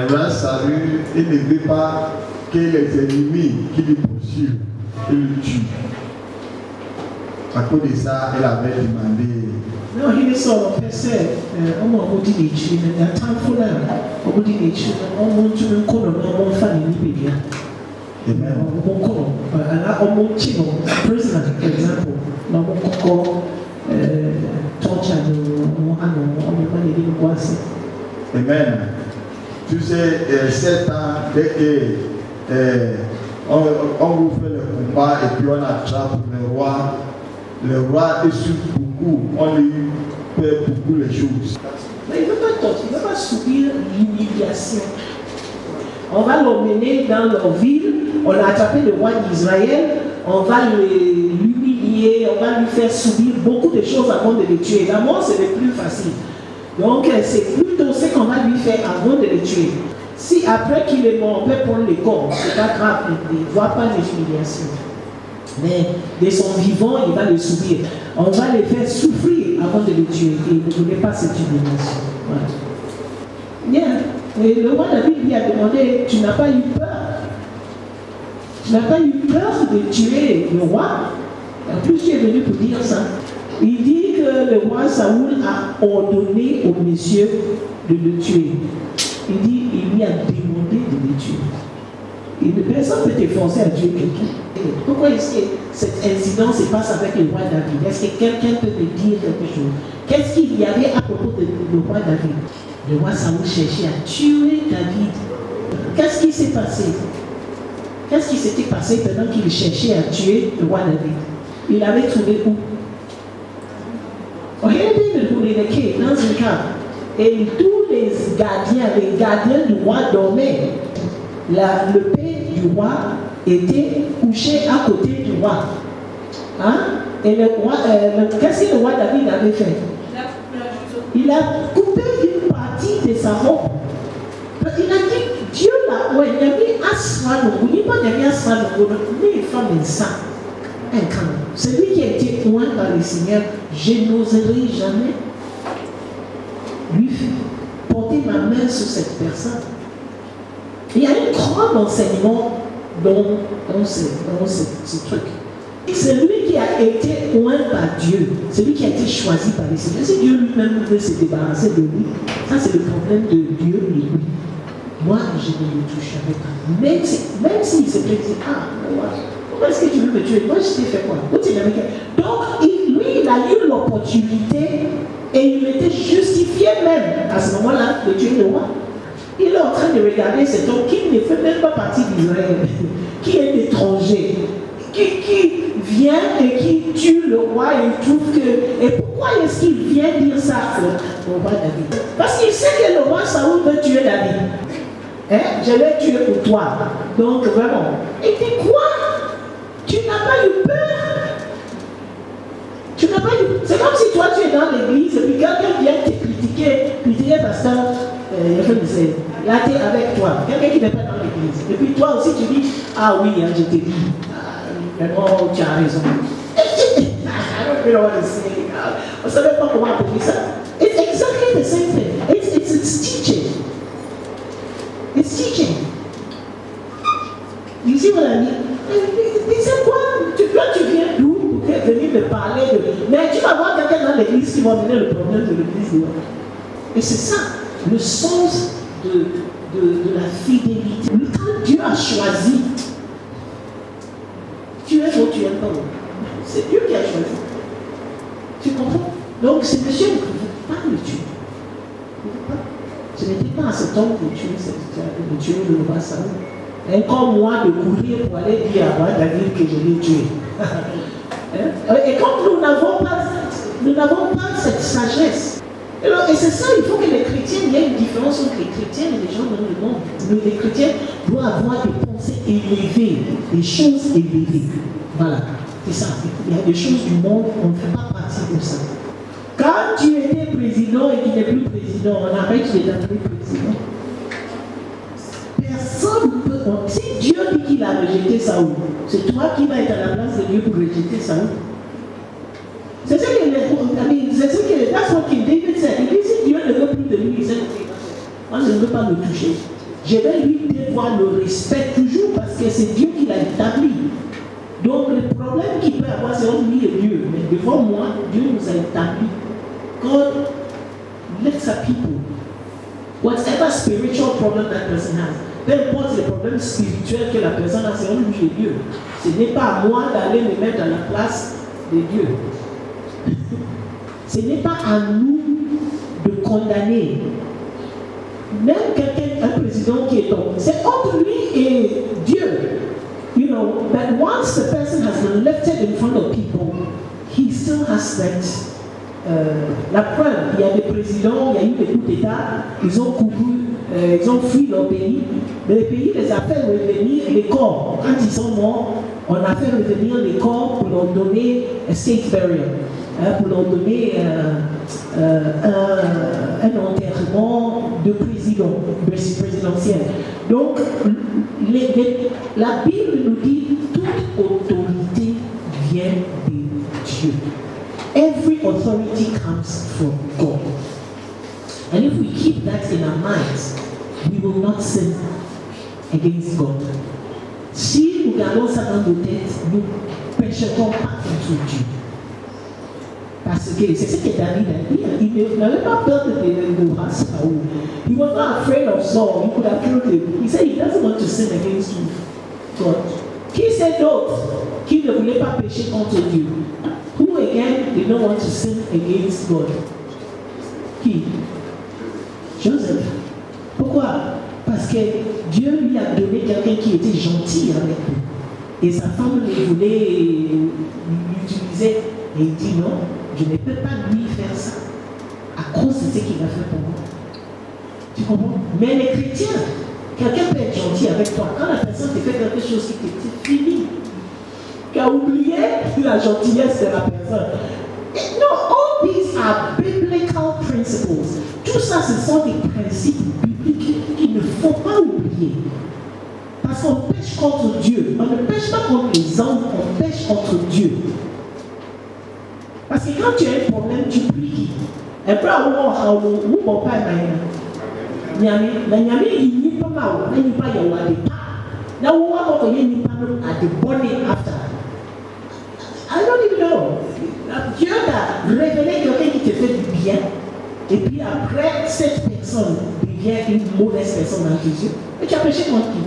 roi Saül, il ne veut pas que les ennemis qui le poursuivent, ils le tuent. À cause de ça, elle avait demandé. Non, il est sur le PC. On m'a dit que il y a tant de fois, on m'a dit que on m'a dit que on m'a fait une idée. Amen. On m'a dit que président, par exemple, on m'a dit que torture on m'a dit que quoi c'est. Amen. Tu sais, 7 ans, dès que on vous fait le combat et puis on attrape le roi est sur beaucoup, on lui fait beaucoup les choses. Mais il ne va pas subir l'humiliation. On va l'emmener dans leur ville, on a attrapé le roi d'Israël, on va l'humilier, on va lui faire subir beaucoup de choses avant de le tuer. La mort, c'est le plus facile. Donc, c'est plutôt ce qu'on va lui faire avant de le tuer. Si après qu'il est mort, on peut prendre le corps, c'est pas grave, il ne voit pas les humiliations. Mais de son vivant, il va le subir. On va le faire souffrir avant de le tuer. Il ne voulait pas cette humiliation. Voilà. Bien. Et le roi David lui a demandé, tu n'as pas eu peur? Tu n'as pas eu peur de tuer le roi? En plus, tu es venu pour dire ça. Il dit que le roi Saoul a ordonné au monsieur de le tuer. Il dit, il lui a demandé de le tuer. Et personne ne peut te forcer à tuer quelqu'un. Pourquoi est-ce que cet incident se passe avec le roi David? Est-ce que quelqu'un peut me dire quelque chose? Qu'est-ce qu'il y avait à propos du roi David? Le roi Saoul cherchait à tuer David. Qu'est-ce qui s'est passé? Qu'est-ce qui s'était passé pendant qu'il cherchait à tuer le roi David? Il avait trouvé où? Regardez le Boulé dans une cave. Et tous les gardiens du roi dormaient. Le père du roi était couché à côté du roi. Hein? Et le roi, qu'est-ce que le roi David avait fait? Il a coupé une partie de sa robe. Il a dit, Dieu là, ouais, il a mis Asman, il n'y a pas de Asman, mais une femme est ça. Celui qui a été oint par le Seigneur, je n'oserai jamais lui porter ma main sur cette personne. Il y a un grand enseignement dans ce truc. C'est lui qui a été oint par Dieu, c'est lui qui a été choisi par le Seigneur. Si Dieu lui-même veut se débarrasser de lui, ça c'est le problème de Dieu et lui. Moi, je ne le toucherai pas. Même s'il se plaît, pourquoi est-ce que tu veux me tuer? Moi, je t'ai fait quoi? Donc, lui, il a eu l'opportunité et il était justifié même à ce moment-là de tuer le roi. Il est en train de regarder cet homme qui ne fait même pas partie d'Israël, qui est étranger, qui vient et qui tue le roi et il trouve que... Et pourquoi est-ce qu'il vient dire ça au roi David? Parce qu'il sait que le roi Saoul veut tuer David. Hein? Je l'ai tué pour toi. Donc vraiment. Et puis quoi? Tu n'as pas eu peur? Tu n'as pas eu... C'est comme si toi tu es dans l'église et puis quelqu'un vient te critiquer pasteur. Là tu es avec toi. Quelqu'un qui n'est pas dans l'église. Et puis toi aussi tu dis, ah oui, hein, je t'ai dit. Oh, tu as raison. I don't know what to say. On ne savait pas comment appeler ça. It's exactly the same thing. It's teaching. It's teaching. You see what I mean? C'est quoi? Toi, tu viens d'où pour venir me parler de... Mais tu vas voir quelqu'un dans l'église qui va venir le problème de l'église. Et c'est ça, le sens de la fidélité. Quand Dieu a choisi, tu es ou tu n'es pas. C'est Dieu qui a choisi. Tu comprends? Donc, ce monsieur ne pouvait pas le tuer. Ce n'était pas à cet homme de tuer le roi Saoul. Et comme moi de courir pour aller dire à roi David que je l'ai tué. Et comme nous n'avons pas cette sagesse. Et c'est ça, il faut que les chrétiens, il y a une différence entre les chrétiens et les gens dans le monde. Les chrétiens doivent avoir des pensées élevées, des choses élevées. Voilà, c'est ça. Il y a des choses du monde, on ne fait pas partie de ça. Quand tu étais président et qu'il n'est plus président, on arrête de t'appeler président. Personne ne peut. Si Dieu dit qu'il a rejeté Saoul, c'est toi qui vas être à la place de Dieu pour rejeter Saoul. C'est ce que that's what King David said. Il dit si Dieu ne veut plus de lui, il sait on ne veut pas le toucher. Je vais lui devoir le respect toujours parce que c'est Dieu qui l'a établi. Donc le problème qu'il peut avoir, c'est entre lui et Dieu. Mais devant moi, Dieu nous a établi. God lets our people. Whatever spiritual problem that person has, peu importe le problème spirituel que la personne a, c'est entre lui et Dieu. Ce n'est pas à moi d'aller me mettre à la place de Dieu. Ce n'est pas à nous de condamner. Même quelqu'un, un président qui est tombé, c'est entre lui et Dieu. You know, but once the person has been lifted in front of people, he still has that. La preuve, il y a des présidents, il y a eu des coups d'État, ils ont couru, ils ont fui leur pays, mais le pays les a fait revenir les corps. Quand ils sont morts, on a fait revenir les corps pour leur donner un state burial, pour leur donner un enterrement de président, présidentiel. Donc, la Bible nous dit toute autorité vient de Dieu. Every authority comes from God. And if we keep that in our minds, we will not sin against God. Si nous gardons ça dans nos têtes, nous ne pécherons pas contre Dieu. Parce que c'est ce que David a dit. Il n'avait pas peur de Saul. He was not afraid of Saul. He could have killed him. He said he doesn't want to sin against you, God. Qui c'est d'autre qui ne voulait pas pécher contre Dieu? Who again did not want to sin against God? Qui? Joseph. Pourquoi? Parce que Dieu lui a donné quelqu'un qui était gentil avec lui. Et sa femme voulait l'utiliser. Et il dit non, je ne peux pas lui faire ça à cause de ce qu'il a fait pour moi. Tu comprends? Mais les chrétiens, quelqu'un peut être gentil avec toi. Quand la personne te fait quelque chose qui t'est fini, tu as oublié la gentillesse de la personne. No, all these are biblical principles. Tout ça, ce sont des principes bibliques qu'il ne faut pas oublier. Parce qu'on pêche contre Dieu. On ne pêche pas contre les hommes, on pêche contre Dieu. Parce que quand tu as un problème, tu pries. Et puis, où mon père m'a dit, la nyami, il n'y a pas mal, il n'y a pas de pas. Now, what il n'y a pas de bonnet after. I don't even know. Dieu t'a révélé quelqu'un qui te fait du bien. Et puis après, cette personne devient une mauvaise personne dans tes yeux. Et tu as péché contre qui?